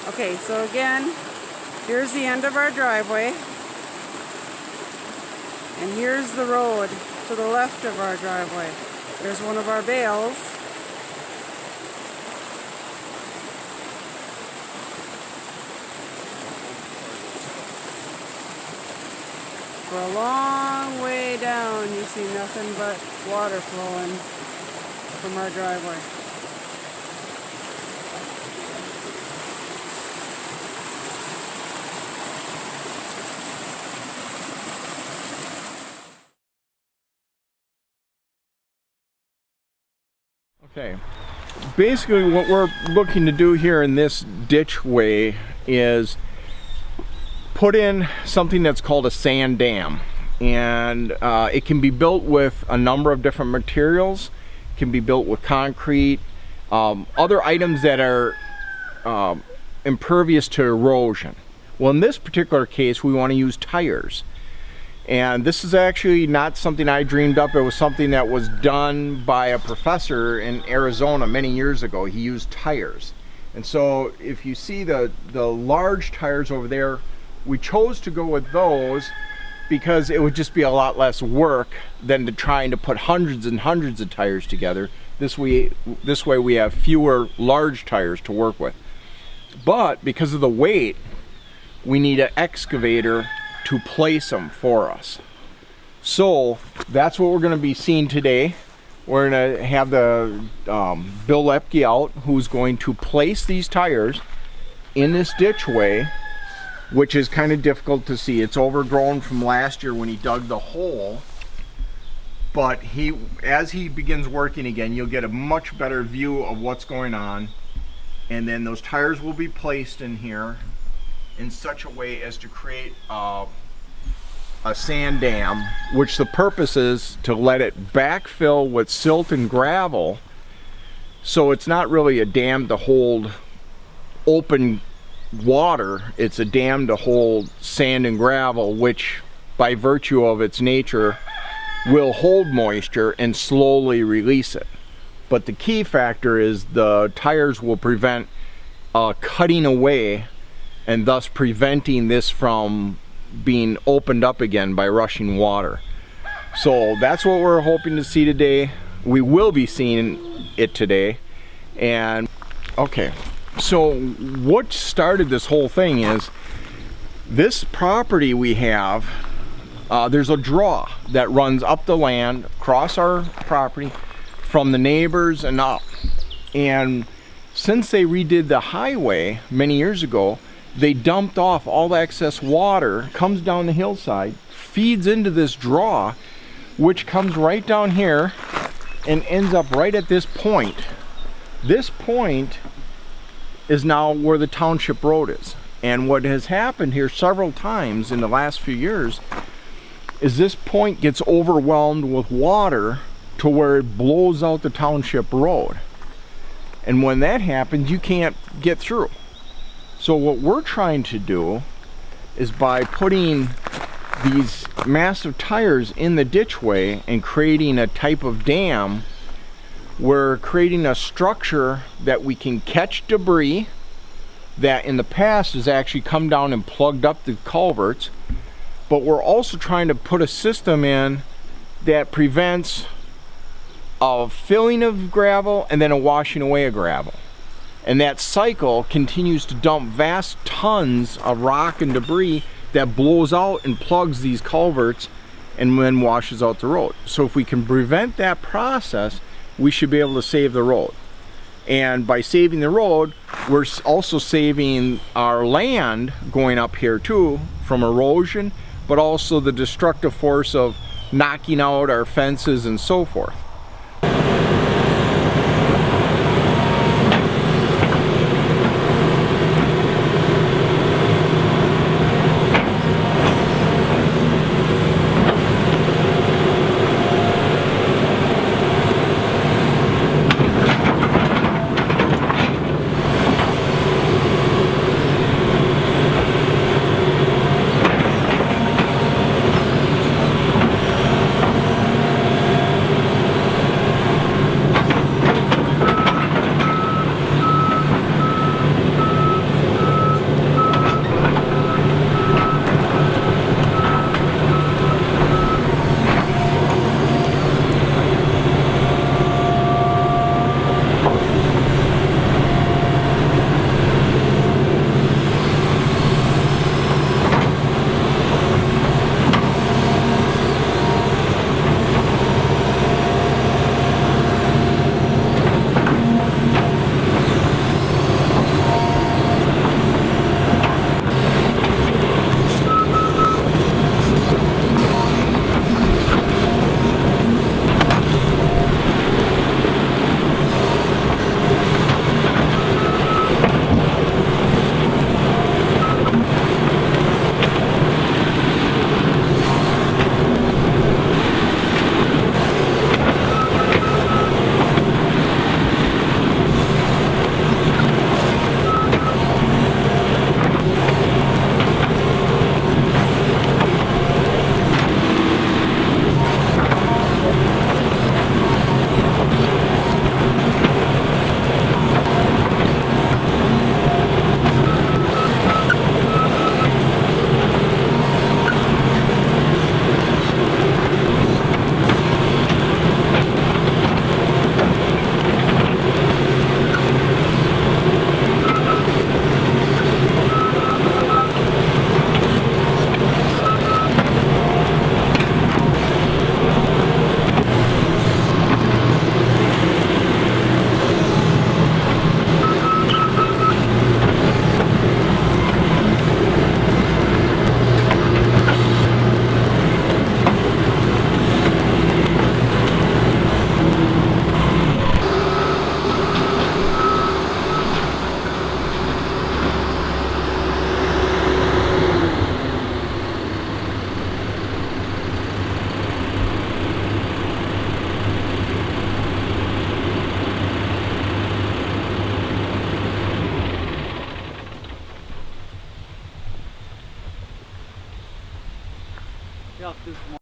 Okay, so again, here's the end of our driveway. And here's the road to the left of our driveway. There's one of our bales. For a long way down, you see nothing but water flowing from our driveway. Okay, basically what we're looking to do here in this ditchway is put in something that's called a sand dam, and it can be built with a number of different materials. It can be built with concrete, other items that are impervious to erosion. Well, in this particular case, we want to use tires. And this is actually not something I dreamed up. It was something that was done by a professor in Arizona many years ago. He used tires. And so if you see the large tires over there, we chose to go with those because it would just be a lot less work than trying to put hundreds and hundreds of tires together. This way we have fewer large tires to work with. But because of the weight, we need an excavator to place them for us. So that's what we're going to be seeing today. We're going to have the Bill Lepke out, who's going to place these tires in this ditchway, which is kind of difficult to see. It's overgrown from last year when he dug the hole, but as he begins working again, you'll get a much better view of what's going on, and then those tires will be placed in here in such a way as to create a sand dam, which the purpose is to let it backfill with silt and gravel. So it's not really a dam to hold open water, it's a dam to hold sand and gravel, which by virtue of its nature will hold moisture and slowly release it. But the key factor is the tires will prevent cutting away, and thus preventing this from being opened up again by rushing water. So that's what we're hoping to see today. We will be seeing it today. And okay, so what started this whole thing is this property we have, there's a draw that runs up the land, across our property, from the neighbors and up. And since they redid the highway many years ago, they dumped off all the excess water, comes down the hillside, feeds into this draw, which comes right down here and ends up right at this point. This point is now where the township road is. And what has happened here several times in the last few years is this point gets overwhelmed with water to where it blows out the township road. And when that happens, you can't get through. So what we're trying to do is, by putting these massive tires in the ditchway and creating a type of dam, we're creating a structure that we can catch debris that in the past has actually come down and plugged up the culverts. But we're also trying to put a system in that prevents a filling of gravel and then a washing away of gravel. And that cycle continues to dump vast tons of rock and debris that blows out and plugs these culverts and then washes out the road. So if we can prevent that process, we should be able to save the road. And by saving the road, we're also saving our land going up here too from erosion, but also the destructive force of knocking out our fences and so forth. up this morning.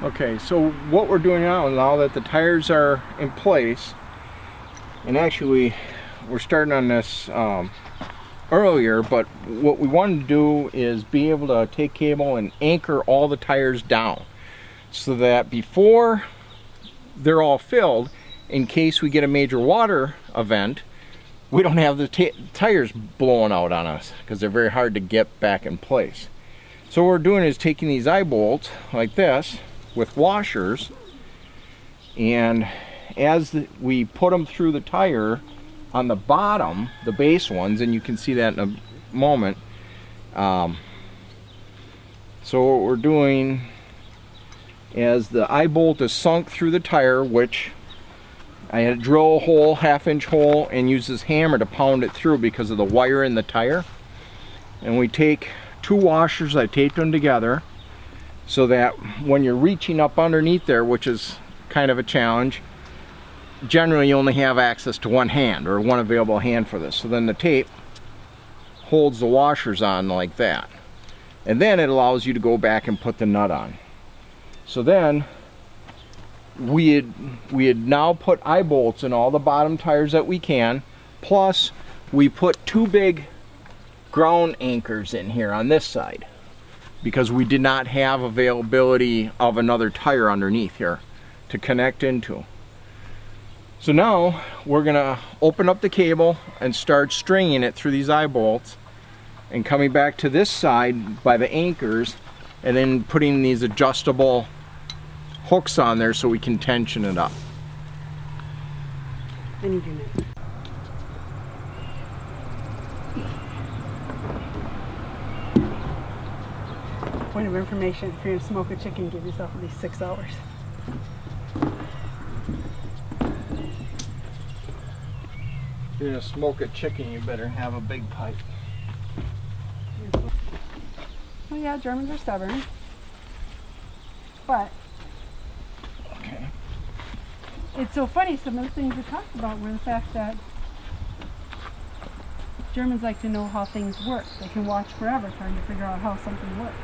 Okay, so what we're doing now that the tires are in place, and actually we're starting on this earlier, but what we wanted to do is be able to take cable and anchor all the tires down so that before they're all filled, in case we get a major water event, we don't have the tires blowing out on us because they're very hard to get back in place. So what we're doing is taking these eye bolts like this with washers, and as we put them through the tire on the bottom, the base ones, and you can see that in a moment. So what we're doing is the eye bolt is sunk through the tire, which I had to drill a hole, half-inch hole, and use this hammer to pound it through because of the wire in the tire. And we take two washers, I taped them together so that when you're reaching up underneath there, which is kind of a challenge, generally you only have access to one hand or one available hand for this. So then the tape holds the washers on like that, and then it allows you to go back and put the nut on. So then we had now put eye bolts in all the bottom tires that we can, plus we put two big ground anchors in here on this side because we did not have availability of another tire underneath here to connect into. So now we're gonna open up the cable and start stringing it through these eye bolts and coming back to this side by the anchors, and then putting these adjustable hooks on there so we can tension it up. Then you do that. Point of information, if you're gonna smoke a chicken, give yourself at least 6 hours. If you're gonna smoke a chicken, you better have a big pipe. Oh yeah, Germans are stubborn. But Okay. it's so funny, some of the things we talked about were the fact that Germans like to know how things work. They can watch forever trying to figure out how something works.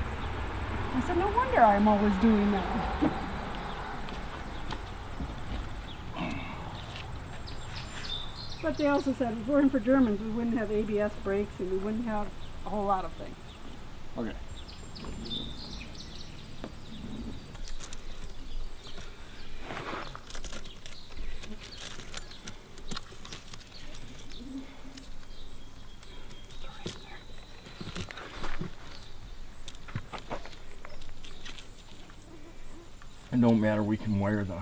I said, no wonder I'm always doing that. But they also said, if it weren't for Germans, we wouldn't have ABS brakes and we wouldn't have a whole lot of things. Okay. It don't matter, we can wire the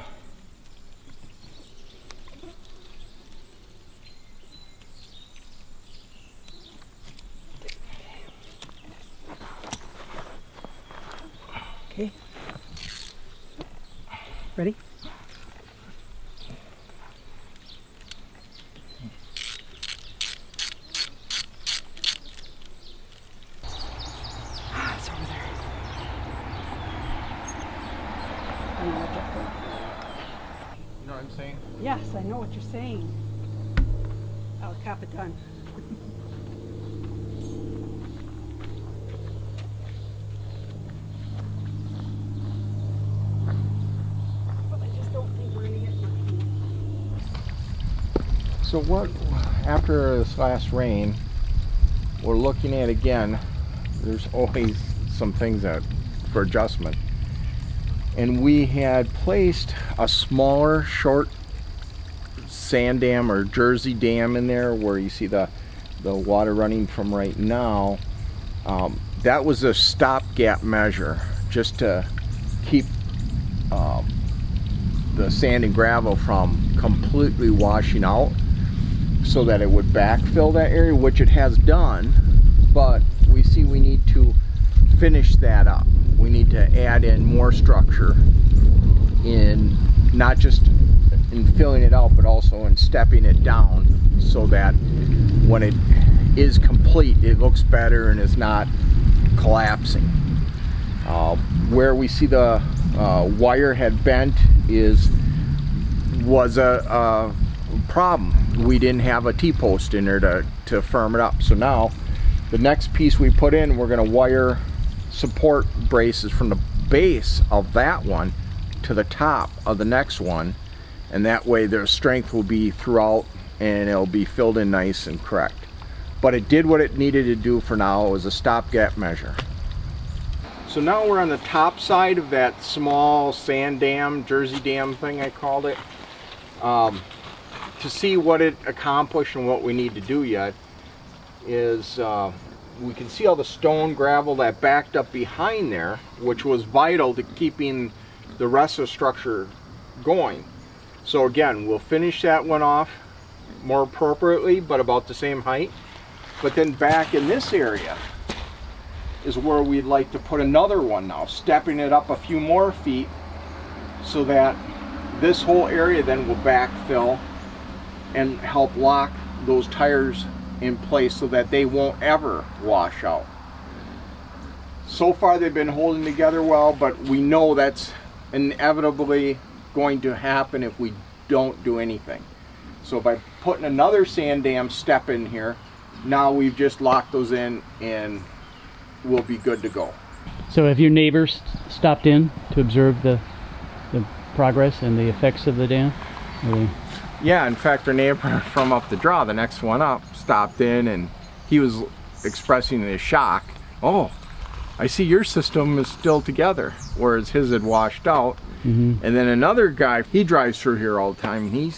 Okay. Ready? It's over there. I'm gonna get there. You know what I'm saying? Yes, I know what you're saying. I'll cap it done. But I just don't think we're gonna get much more. So what, after this last rain, we're looking at again, there's always some things that for adjustment. And we had placed a smaller, short SandDam or Jersey dam in there where you see the water running from right now. That was a stopgap measure just to keep the sand and gravel from completely washing out, so that it would backfill that area, which it has done, but we see we need to finish that up. We need to add in more structure in not just in filling it out, but also in stepping it down, so that when it is complete, it looks better and is not collapsing. Where we see the wire had bent was a problem. We didn't have a T-post in there to firm it up. So now the next piece we put in, we're going to wire support braces from the base of that one to the top of the next one, and that way their strength will be throughout and it'll be filled in nice and correct. But it did what it needed to do for now. It was a stopgap measure. So now we're on the top side of that small SandDam, Jersey dam thing I called it, to see what it accomplished and what we need to do yet is we can see all the stone gravel that backed up behind there, which was vital to keeping the rest of the structure going. So again, we'll finish that one off more appropriately, but about the same height. But then back in this area is where we'd like to put another one now, stepping it up a few more feet so that this whole area then will backfill and help lock those tires in place so that they won't ever wash out. So far they've been holding together well, but we know that's inevitably going to happen if we don't do anything. So by putting another SandDam step in here, now we've just locked those in and we'll be good to go. So have your neighbors stopped in to observe the progress and the effects of the dam? Yeah, in fact, our neighbor from up the draw, the next one up, stopped in and he was expressing his shock. Oh, I see your system is still together, whereas his had washed out. And then another guy, he drives through here all the time, and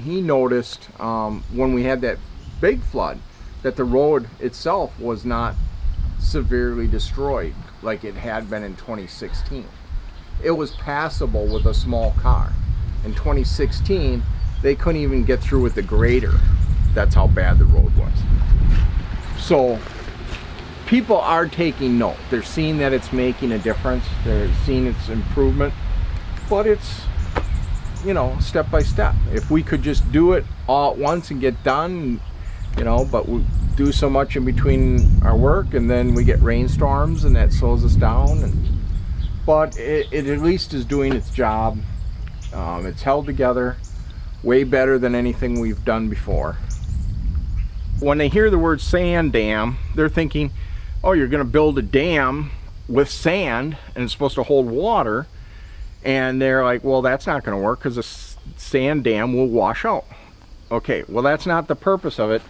he noticed when we had that big flood that the road itself was not severely destroyed like it had been in 2016. It was passable with a small car. In 2016, they couldn't even get through with the grader. That's how bad the road was. So people are taking note. They're seeing that it's making a difference. They're seeing its improvement, but it's, you know, step by step. If we could just do it all at once and get done, you know, but we do so much in between our work, and then we get rainstorms and that slows us down. But it at least is doing its job. It's held together way better than anything we've done before. When they hear the word SandDam, they're thinking, oh, you're going to build a dam with sand and it's supposed to hold water. And they're like, well, that's not going to work because a SandDam will wash out. Okay, well, that's not the purpose of it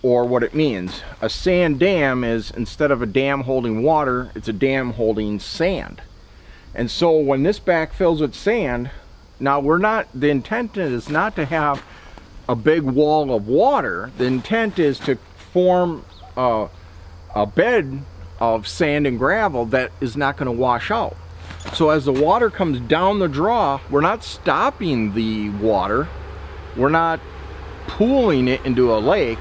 or what it means. A SandDam is, instead of a dam holding water, it's a dam holding sand. And so when this backfills with sand, now the intent is not to have a big wall of water. The intent is to form a bed of sand and gravel that is not going to wash out. So as the water comes down the draw, we're not stopping the water, we're not pooling it into a lake,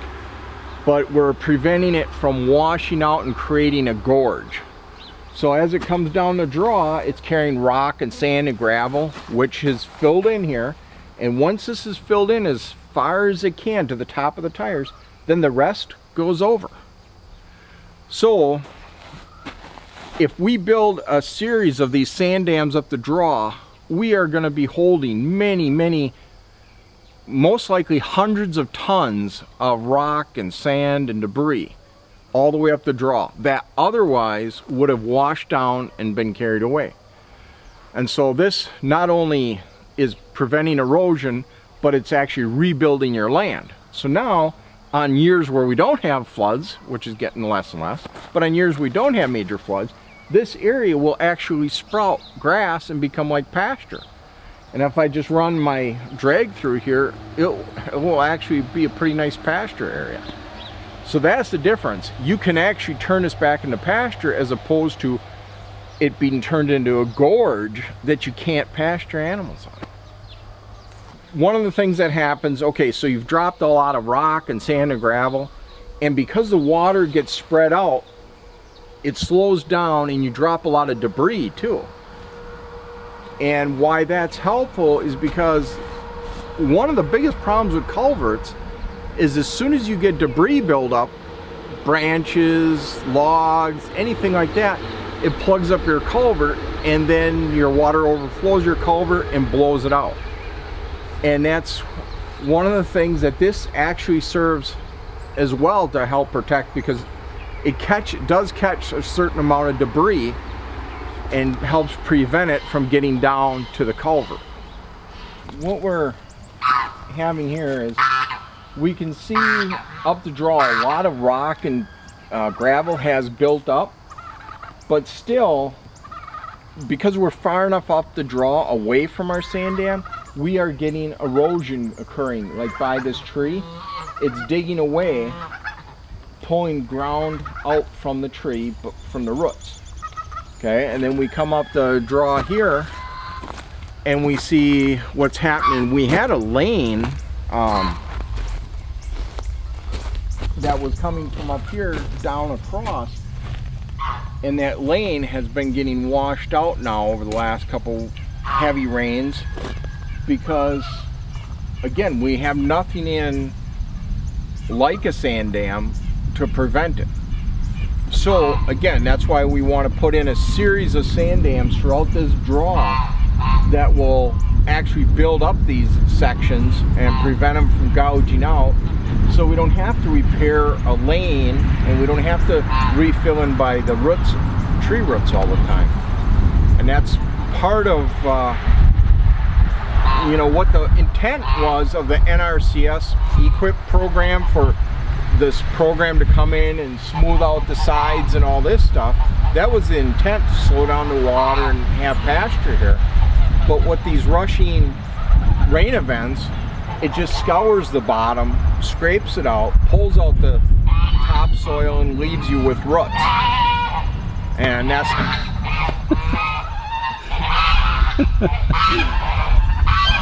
but we're preventing it from washing out and creating a gorge. So as it comes down the draw, it's carrying rock and sand and gravel, which is filled in here. And once this is filled in as far as it can to the top of the tires, then the rest goes over. So if we build a series of these SandDams up the draw, we are going to be holding many, most likely hundreds of tons of rock and sand and debris all the way up the draw that otherwise would have washed down and been carried away. And so this not only is preventing erosion, but it's actually rebuilding your land. So now, on years where we don't have floods, which is getting less and less, but on years we don't have major floods, this area will actually sprout grass and become like pasture. And if I just run my drag through here, it will actually be a pretty nice pasture area. So that's the difference. You can actually turn this back into pasture as opposed to it being turned into a gorge that you can't pasture animals on. One of the things that happens, okay, so you've dropped a lot of rock and sand and gravel, and because the water gets spread out, it slows down and you drop a lot of debris too. And why that's helpful is because one of the biggest problems with culverts is as soon as you get debris buildup, branches, logs, anything like that, it plugs up your culvert, and then your water overflows your culvert and blows it out. And that's one of the things that this actually serves as well to help protect, because it does catch a certain amount of debris and helps prevent it from getting down to the culvert. What we're having here is we can see up the draw a lot of rock and gravel has built up, but still, because we're far enough up the draw away from our sand dam, we are getting erosion occurring. Like by this tree, it's digging away, pulling ground out from the tree, but from the roots. Okay, and then we come up the draw here and we see what's happening. We had a lane that was coming from up here down across, and that lane has been getting washed out now over the last couple heavy rains, because again, we have nothing in like a sand dam to prevent it. So again, that's why we want to put in a series of sand dams throughout this draw that will actually build up these sections and prevent them from gouging out, so we don't have to repair a lane and we don't have to refill in by the roots, tree roots all the time. And that's part of you know, what the intent was of the NRCS EQIP program, for this program to come in and smooth out the sides and all this stuff. That was the intent, to slow down the water and have pasture here. But with these rushing rain events, it just scours the bottom, scrapes it out, pulls out the topsoil, and leaves you with roots. And that's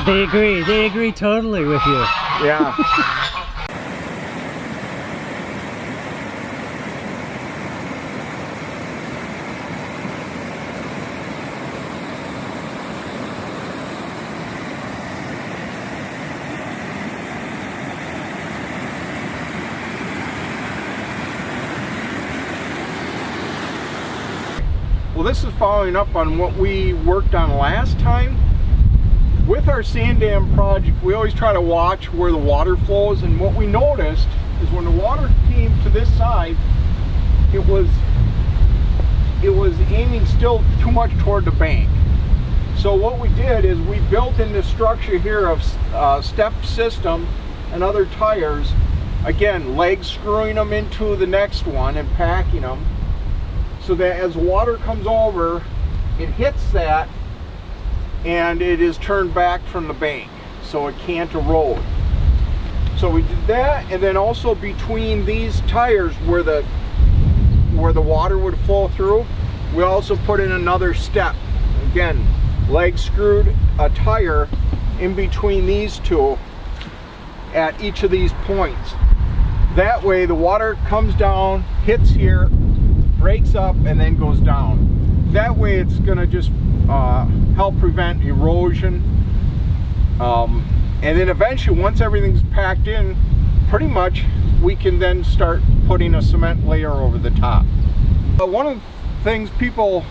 They agree totally with you. yeah. Well, this is following up on what we worked on last time. With our sand dam project, we always try to watch where the water flows, and what we noticed is when the water came to this side, it was aiming still too much toward the bank. So what we did is we built in this structure here of step system and other tires, again, legs screwing them into the next one and packing them, so that as water comes over, it hits that and it is turned back from the bank so it can't erode. So we did that, and then also between these tires where the water would flow through, we also put in another step. Again, leg screwed a tire in between these two at each of these points. That way the water comes down, hits here, breaks up, and then goes down. That way it's gonna just help prevent erosion, and then eventually, once everything's packed in, pretty much we can then start putting a cement layer over the top. But one of the things people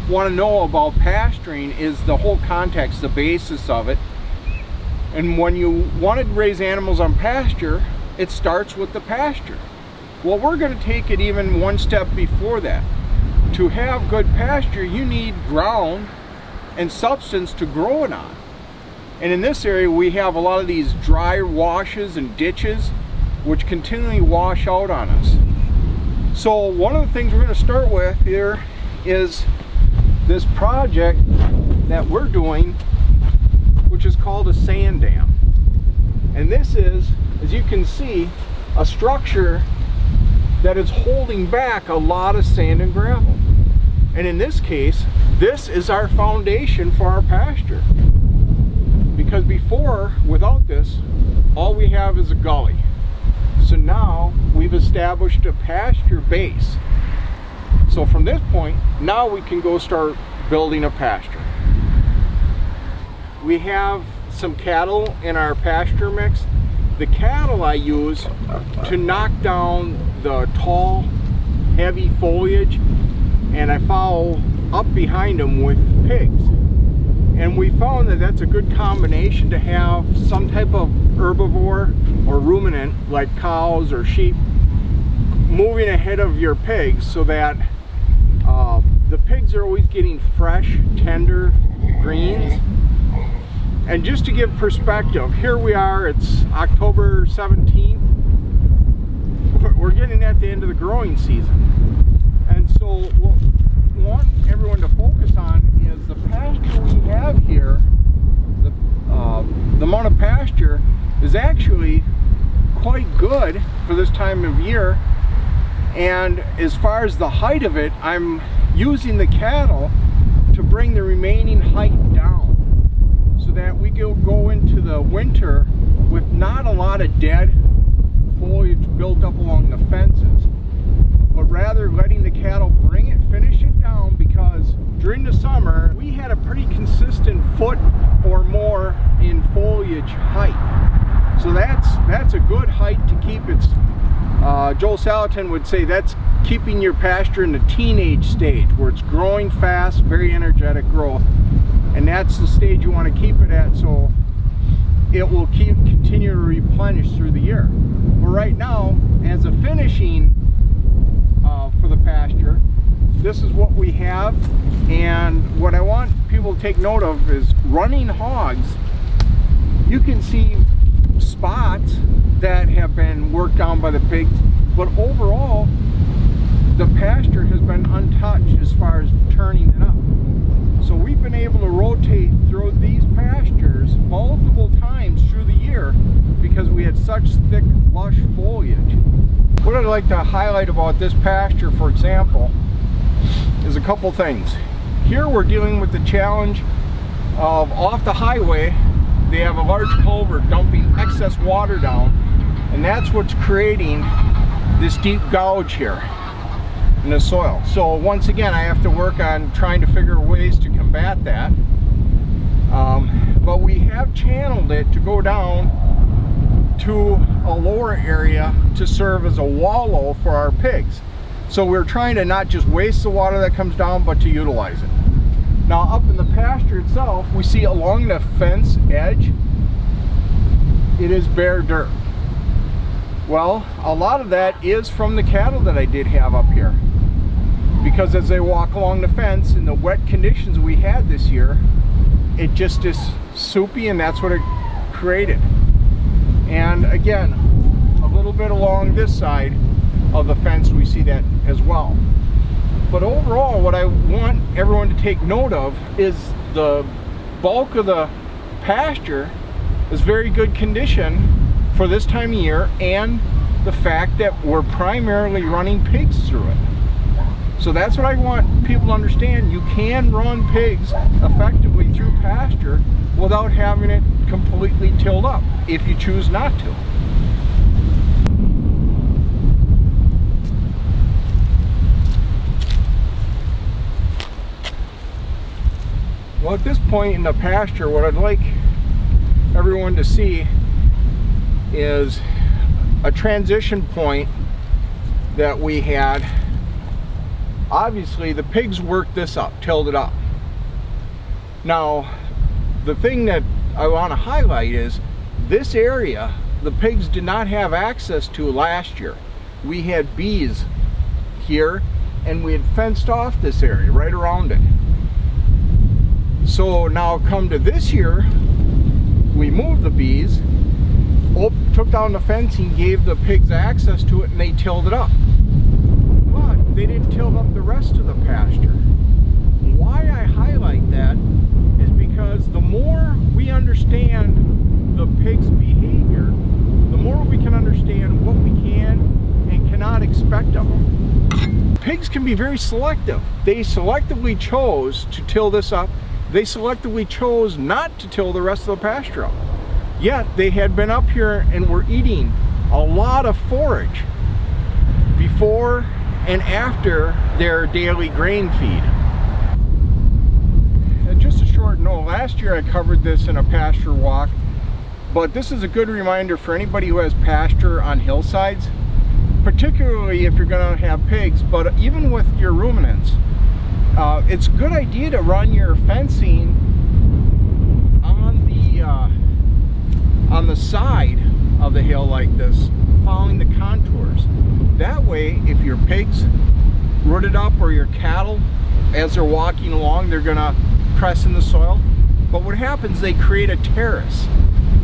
want to know about pasturing is the whole context, the basis of it. And when you want to raise animals on pasture, it starts with the pasture. Well, we're going to take it even one step before that. To have good pasture, you need ground and substance to grow it on. And in this area we have a lot of these dry washes and ditches which continually wash out on us. So one of the things we're going to start with here is this project that we're doing, which is called a SandDam. And this is, as you can see, a structure that is holding back a lot of sand and gravel. And in this case, this is our foundation for our pasture. Because before, without this, all we have is a gully. So now we've established a pasture base. So from this point, now we can go start building a pasture. We have some cattle in our pasture mix. The cattle I use to knock down the tall, heavy foliage, and I follow up behind them with pigs. And we found that that's a good combination to have some type of herbivore or ruminant like cows or sheep moving ahead of your pigs, so that the pigs are always getting fresh, tender greens. And just to give perspective, here we are, it's October 17th. We're getting at the end of the growing season. And so what we want everyone to focus on is the pasture we have here. The amount of pasture is actually quite good for this time of year. And as far as the height of it, I'm using the cattle to bring the remaining height down, so that we go into the winter with not a lot of dead foliage built up along the fences, but rather letting the cattle finish it down, because during the summer we had a pretty consistent foot or more in foliage height. So that's a good height to keep its, Joel Salatin would say that's keeping your pasture in the teenage stage, where it's growing fast, very energetic growth. And that's the stage you want to keep it at, so it will continue to replenish through the year. But right now, as a finishing for the pasture, this is what we have. And what I want people to take note of is running hogs. You can see spots that have been worked on by the pigs, but overall the pasture has been untouched as far as turning it up. So we've been able to rotate through these pastures multiple times through the year because we had such thick, lush foliage. What I'd like to highlight about this pasture, for example, is a couple things. Here we're dealing with the challenge of, off the highway, they have a large culvert dumping excess water down, and that's what's creating this deep gouge here in the soil. So once again, I have to work on trying to figure ways to combat that. But we have channeled it to go down to a lower area to serve as a wallow for our pigs. So we're trying to not just waste the water that comes down, but to utilize it. Now up in the pasture itself, we see along the fence edge, it is bare dirt. Well, a lot of that is from the cattle that I did have up here. Because as they walk along the fence in the wet conditions we had this year, it just is soupy, and that's what it created. And again, a little bit along this side of the fence we see that as well. But overall, what I want everyone to take note of is the bulk of the pasture is very good condition for this time of year, and the fact that we're primarily running pigs through it. So that's what I want people to understand. You can run pigs effectively through pasture without having it completely tilled up, if you choose not to. Well, at this point in the pasture, what I'd like everyone to see is a transition point that we had. Obviously, the pigs worked this up, tilled it up. Now, the thing that I want to highlight is this area the pigs did not have access to last year. We had bees here, and we had fenced off this area right around it. So now come to this year, we moved the bees, took down the fencing, gave the pigs access to it, and they tilled it up. But they didn't till up the rest of the pasture. Why I highlight that is because the more we understand the pig's behavior, the more we can understand what we can and cannot expect of them. Pigs can be very selective. They selectively chose to till this up. They selectively chose not to till the rest of the pasture up. Yet they had been up here and were eating a lot of forage before and after their daily grain feed. And just a short note, last year I covered this in a pasture walk, but this is a good reminder for anybody who has pasture on hillsides, particularly if you're going to have pigs, but even with your ruminants. It's a good idea to run your fencing on the side of the hill like this, following the contours. That way, if your pigs rooted up or your cattle, as they're walking along, they're gonna press in the soil. But what happens, they create a terrace.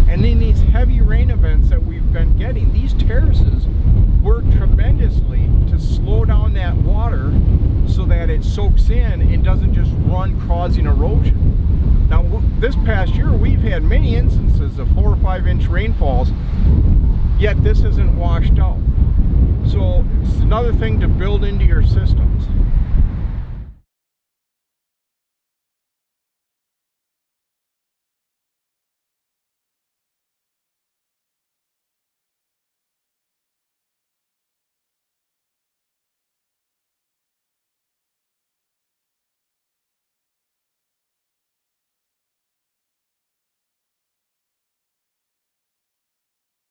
And in these heavy rain events that we've been getting, these terraces work tremendously to slow down that water so that it soaks in and doesn't just run, causing erosion. Now, this past year, we've had many instances of 4 or 5 inch rainfalls, yet this isn't washed out. So it's another thing to build into your systems.